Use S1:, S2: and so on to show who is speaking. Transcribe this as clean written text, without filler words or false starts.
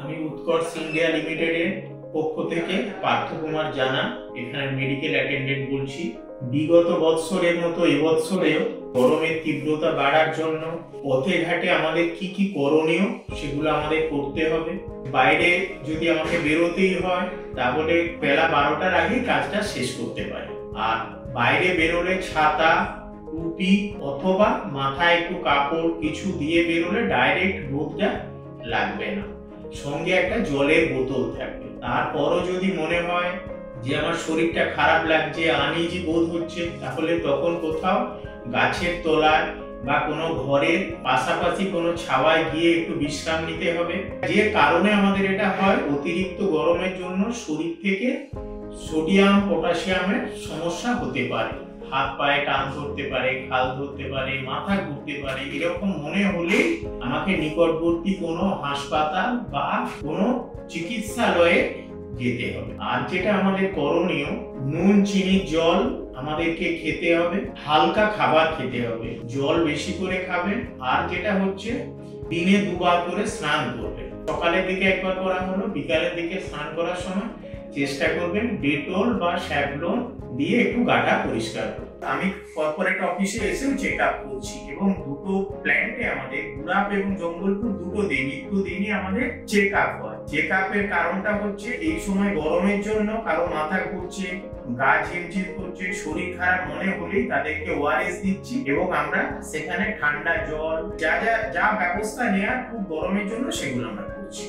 S1: আমি উৎকর্ষ ইন্ডিয়া লিমিটেডের পক্ষ থেকে পার্থ কুমার জানা এখানে মেডিকেল অ্যাটেন্ডেন্ট বলছি। বিগত বৎসরের মতো এবৎসরেও গরমের তীব্রতা বাড়ার জন্য পথে ঘাটে আমাদের কি কি করণীয় সেগুলো আমাদের করতে হবে। বাইরে যদি আমাকে বেরোতেই হয় তাহলে বেলা 12টার আগে কাজটা শেষ করতে পারি। আর বাইরে বেরোলে ছাতা, টুপি অথবা মাথায় একটু কাপড় কিছু দিয়ে বেরোলে ডাইরেক্ট রোদটা লাগবে না। সঙ্গে একটা জলের বোতল থাকবে। তারপরও যদি মনে হয় যে আমার শরীরটা খারাপ লাগছে, আনইজি বোধ হচ্ছে, তাহলে তখন কোথাও গাছের তলায় বা কোনো ঘরের পাশাপাশি কোনো ছাওয়ায় গিয়ে একটু বিশ্রাম নিতে হবে। যে কারণে আমাদের এটা হয়, অতিরিক্ত গরমের জন্য শরীর থেকে সোডিয়াম পটাশিয়ামের সমস্যা হতে পারে। হাত পায়ে টান ধরতে পারে, খাল ধরতে পারে, মাথা ঘুরতে পারে। এরকম মনে হলে আমাকে নিকটবর্তী কোনো হাসপাতাল বা কোনো চিকিৎসালয়ে যেতে হবে। আর যেটা আমাদের করণীয়, নুন চিনি জল আমাদেরকে খেতে হবে, হালকা খাবার খেতে হবে, জল বেশি করে খাবে। আর যেটা হচ্ছে দিনে দুবার করে স্নান করবে। সকালের দিকে একবার করা হলো, বিকালের দিকে স্নান করার সময় চেষ্টা করবেন ডেটল বা স্যাভলন দিয়ে একটু গাটা পরিষ্কার করতে। আমি কর্পোরেট অফিসে এসেও চেক আপ করছি এবং দুটো প্ল্যান্টে আমাদের গুড়াপ এবং জঙ্গলপুর দুটো দিনই আমাদের চেক আপ হয়। চেক আপের কারণটা হচ্ছে এই সময় গরমের জন্য কারো মাথা ঘুরছে, গা ঝিমঝিম করছে, শরীর খারাপ মনে হলেই তাদেরকে ওআরএস দিচ্ছি এবং আমরা সেখানে ঠান্ডা জল যা ব্যবস্থা নেওয়ার খুব গরমের জন্য সেগুলো আমরা করছি।